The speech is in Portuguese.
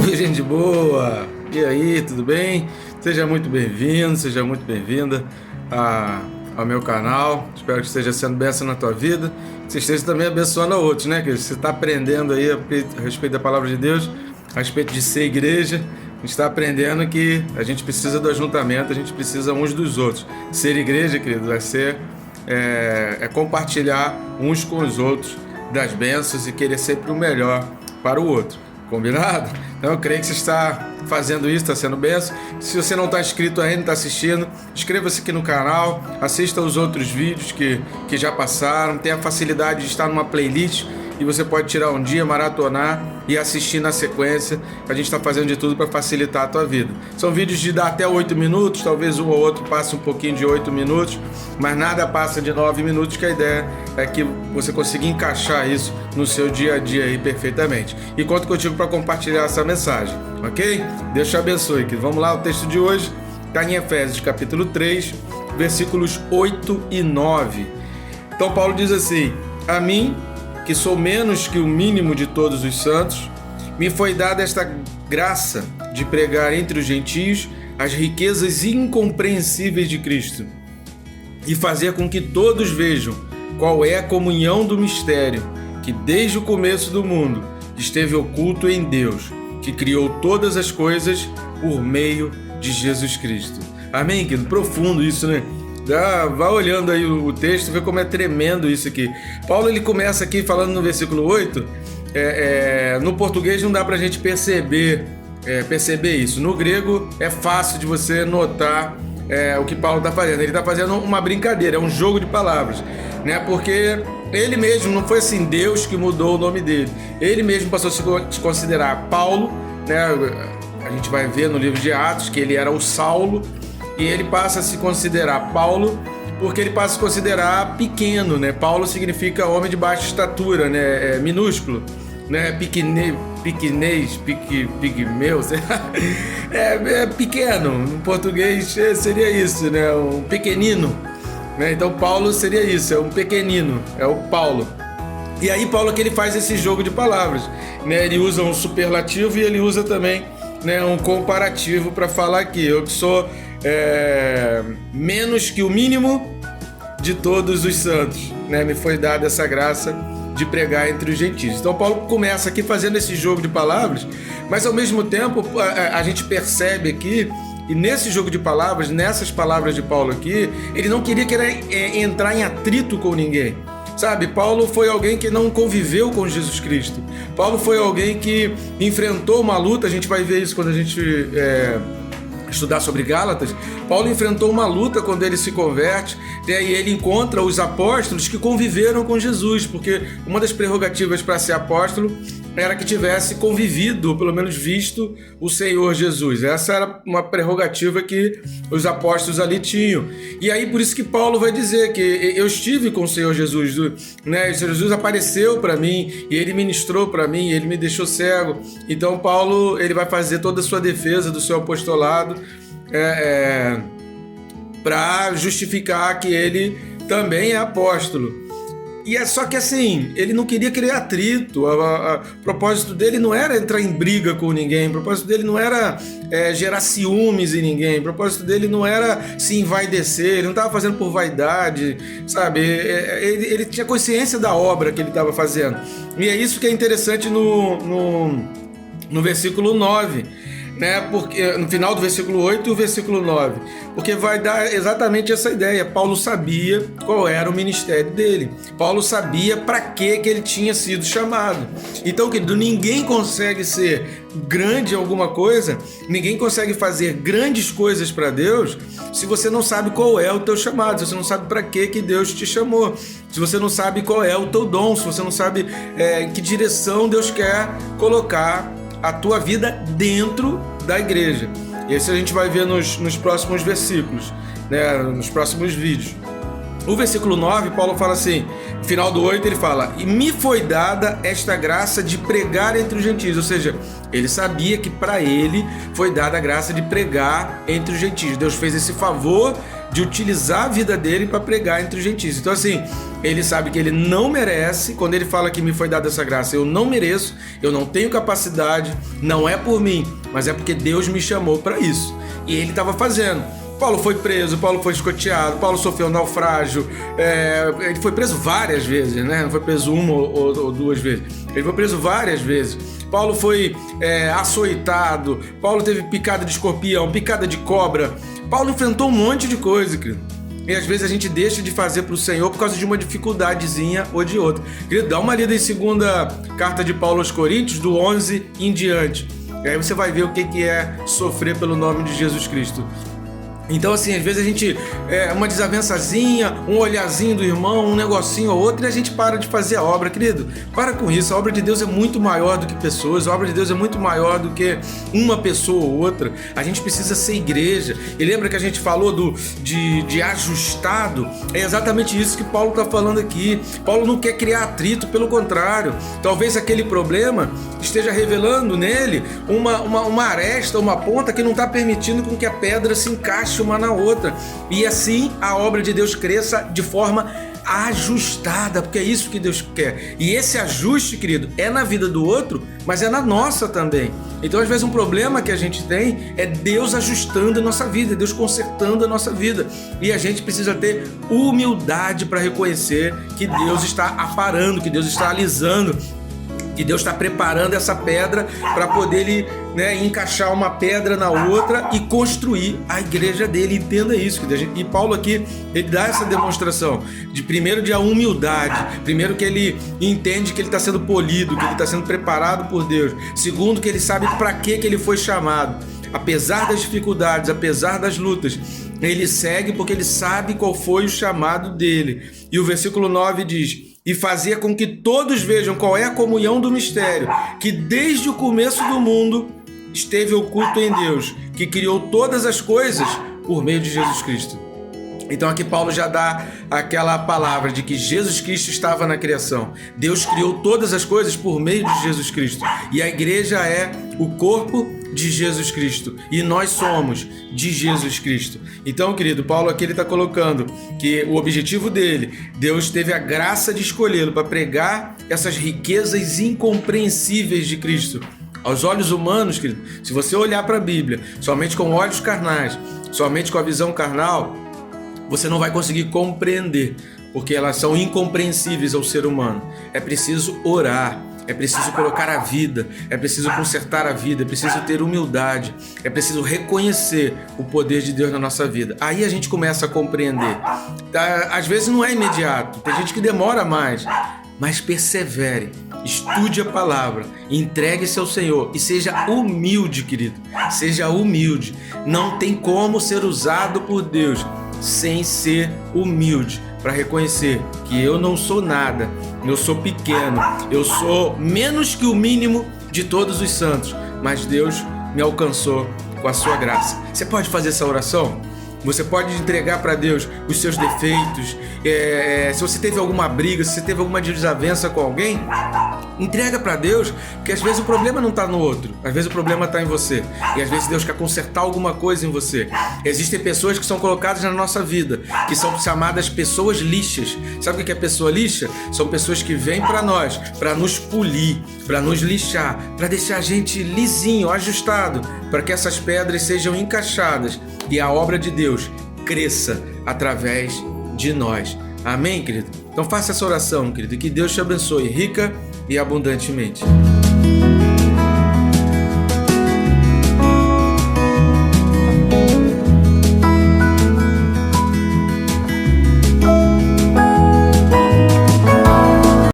Salve, gente boa! E aí, tudo bem? Seja muito bem-vindo, seja muito bem-vinda ao meu canal. Espero que esteja sendo bênção na tua vida, que você esteja também abençoando a outros, né? Que você está aprendendo aí a respeito da palavra de Deus, a respeito de ser igreja. A gente está aprendendo que a gente precisa do ajuntamento, a gente precisa uns dos outros. Ser igreja, querido, vai ser compartilhar uns com os outros das bênçãos e querer sempre o melhor para o outro. Combinado? Então eu creio que você está fazendo isso, está sendo bênção. Se você não está inscrito ainda, está assistindo, inscreva-se aqui no canal, assista os outros vídeos que já passaram, tem a facilidade de estar numa playlist e você pode tirar um dia, maratonar e assistir na sequência. A gente está fazendo de tudo para facilitar a tua vida. São vídeos de dar até 8 minutos, talvez um ou outro passe um pouquinho de 8 minutos, mas nada passa de 9 minutos, que a ideia é que você consiga encaixar isso no seu dia a dia aí perfeitamente. E conto contigo para compartilhar essa mensagem, ok? Deus te abençoe. Vamos lá, o texto de hoje está em Efésios capítulo 3, versículos 8 e 9. Então Paulo diz assim: a mim, que sou menos que o mínimo de todos os santos, me foi dada esta graça de pregar entre os gentios as riquezas incompreensíveis de Cristo e fazer com que todos vejam qual é a comunhão do mistério que desde o começo do mundo esteve oculto em Deus, que criou todas as coisas por meio de Jesus Cristo. Amém, querido? Profundo isso, né? Vá olhando aí o texto, vê como é tremendo isso aqui. Paulo, ele começa aqui falando no versículo 8, no português não dá pra gente perceber isso. No grego é fácil de você notar o que Paulo está fazendo. Ele está fazendo uma brincadeira, é um jogo de palavras, né? Porque ele mesmo, não foi assim Deus que mudou o nome dele. Ele mesmo passou a se considerar Paulo, né? A gente vai ver no livro de Atos que ele era o Saulo, e ele passa a se considerar Paulo porque ele passa a se considerar pequeno, né? Paulo significa homem de baixa estatura, né? Minúsculo, né? Pigmeu, pequeno. No português seria isso, né? Um pequenino, né? Então Paulo seria isso, é um pequenino, é o Paulo. E aí Paulo que ele faz esse jogo de palavras, né? Ele usa um superlativo e ele usa também, né, um comparativo para falar aqui: eu que sou menos que o mínimo de todos os santos, né? Me foi dada essa graça de pregar entre os gentios. Então Paulo começa aqui fazendo esse jogo de palavras, mas ao mesmo tempo a gente percebe aqui, e nesse jogo de palavras, nessas palavras de Paulo aqui, ele não queria entrar em atrito com ninguém. Sabe, Paulo foi alguém que não conviveu com Jesus Cristo. Paulo foi alguém que enfrentou uma luta, a gente vai ver isso quando a gente estudar sobre Gálatas. Paulo enfrentou uma luta quando ele se converte, e aí ele encontra os apóstolos que conviveram com Jesus, porque uma das prerrogativas para ser apóstolo era que tivesse convivido, ou pelo menos visto, o Senhor Jesus. Essa era uma prerrogativa que os apóstolos ali tinham. E aí por isso que Paulo vai dizer que eu estive com o Senhor Jesus, né? O Senhor Jesus apareceu para mim e ele ministrou para mim, ele me deixou cego. Então Paulo, ele vai fazer toda a sua defesa do seu apostolado para justificar que ele também é apóstolo. E só que assim, ele não queria criar atrito. O propósito dele não era entrar em briga com ninguém, o propósito dele não era gerar ciúmes em ninguém, o propósito dele não era se envaidecer, ele não estava fazendo por vaidade, sabe? Ele tinha consciência da obra que ele estava fazendo. E é isso que é interessante no versículo 9. Né? Porque, no final do versículo 8 e o versículo 9, porque vai dar exatamente essa ideia. Paulo sabia qual era o ministério dele, Paulo sabia para que ele tinha sido chamado. Então, querido, ninguém consegue ser grande em alguma coisa, ninguém consegue fazer grandes coisas para Deus se você não sabe qual é o teu chamado, se você não sabe para que Deus te chamou, se você não sabe qual é o teu dom, se você não sabe em que direção Deus quer colocar a tua vida dentro da igreja. E isso a gente vai ver nos próximos versículos, né? Nos próximos vídeos. O versículo 9, Paulo fala assim, no final do 8 ele fala: e me foi dada esta graça de pregar entre os gentios. Ou seja, ele sabia que para ele foi dada a graça de pregar entre os gentios. Deus fez esse favor de utilizar a vida dele para pregar entre os gentios. Então assim, ele sabe que ele não merece. Quando ele fala que me foi dada essa graça, eu não mereço, eu não tenho capacidade, não é por mim, mas é porque Deus me chamou para isso. E ele estava fazendo. Paulo foi preso, Paulo foi escoteado, Paulo sofreu um naufrágio, ele foi preso várias vezes, né? Não foi preso uma ou duas vezes, ele foi preso várias vezes. Paulo foi açoitado, Paulo teve picada de escorpião, picada de cobra. Paulo enfrentou um monte de coisa, querido. E às vezes a gente deixa de fazer para o Senhor por causa de uma dificuldadezinha ou de outra. Querido, dá uma lida em 2ª carta de Paulo aos Coríntios, do 11 em diante. E aí você vai ver o que é sofrer pelo nome de Jesus Cristo. Então assim, às vezes a gente, uma desavençazinha, um olhazinho do irmão, um negocinho ou outro, e a gente para de fazer a obra. Querido, para com isso. A obra de Deus é muito maior do que pessoas, a obra de Deus é muito maior do que uma pessoa ou outra. A gente precisa ser igreja. E lembra que a gente falou de ajustado? É exatamente isso que Paulo está falando aqui. Paulo não quer criar atrito, pelo contrário. Talvez aquele problema esteja revelando nele uma aresta, uma ponta que não está permitindo com que a pedra se encaixe uma na outra, e assim a obra de Deus cresça de forma ajustada, porque é isso que Deus quer. E esse ajuste, querido, é na vida do outro, mas é na nossa também. Então, às vezes, um problema que a gente tem é Deus ajustando a nossa vida, Deus consertando a nossa vida. E a gente precisa ter humildade para reconhecer que Deus está aparando, que Deus está alisando, que Deus está preparando essa pedra para poder encaixar uma pedra na outra e construir a igreja dele. Entenda isso. E Paulo aqui, ele dá essa demonstração primeiro de humildade, primeiro que ele entende que ele está sendo polido, que ele está sendo preparado por Deus, segundo que ele sabe para que ele foi chamado. Apesar das dificuldades, apesar das lutas, ele segue porque ele sabe qual foi o chamado dele. E o versículo 9 diz: e fazia com que todos vejam qual é a comunhão do mistério, que desde o começo do mundo esteve oculto em Deus, que criou todas as coisas por meio de Jesus Cristo. Então aqui Paulo já dá aquela palavra de que Jesus Cristo estava na criação. Deus criou todas as coisas por meio de Jesus Cristo. E a igreja é o corpo de Jesus Cristo. E nós somos de Jesus Cristo. Então, querido, Paulo aqui ele está colocando que o objetivo dele, Deus teve a graça de escolhê-lo para pregar essas riquezas incompreensíveis de Cristo. Aos olhos humanos, querido, se você olhar para a Bíblia somente com olhos carnais, somente com a visão carnal, você não vai conseguir compreender, porque elas são incompreensíveis ao ser humano. É preciso orar, é preciso colocar a vida, é preciso consertar a vida, é preciso ter humildade, é preciso reconhecer o poder de Deus na nossa vida. Aí a gente começa a compreender. Às vezes não é imediato, tem gente que demora mais, mas persevere, estude a palavra, entregue-se ao Senhor e seja humilde, querido. Seja humilde. Não tem como ser usado por Deus sem ser humilde, para reconhecer que eu não sou nada, eu sou pequeno, eu sou menos que o mínimo de todos os santos, mas Deus me alcançou com a sua graça. Você pode fazer essa oração? Você pode entregar para Deus os seus defeitos. Se você teve alguma briga, se você teve alguma desavença com alguém, entrega para Deus, porque às vezes o problema não está no outro, às vezes o problema está em você, e às vezes Deus quer consertar alguma coisa em você. Existem pessoas que são colocadas na nossa vida, que são chamadas pessoas lixas. Sabe o que é pessoa lixa? São pessoas que vêm para nós, para nos polir, para nos lixar, para deixar a gente lisinho, ajustado, para que essas pedras sejam encaixadas e a obra de Deus cresça através de nós. Amém, querido? Então faça essa oração, querido, e que Deus te abençoe rica e abundantemente.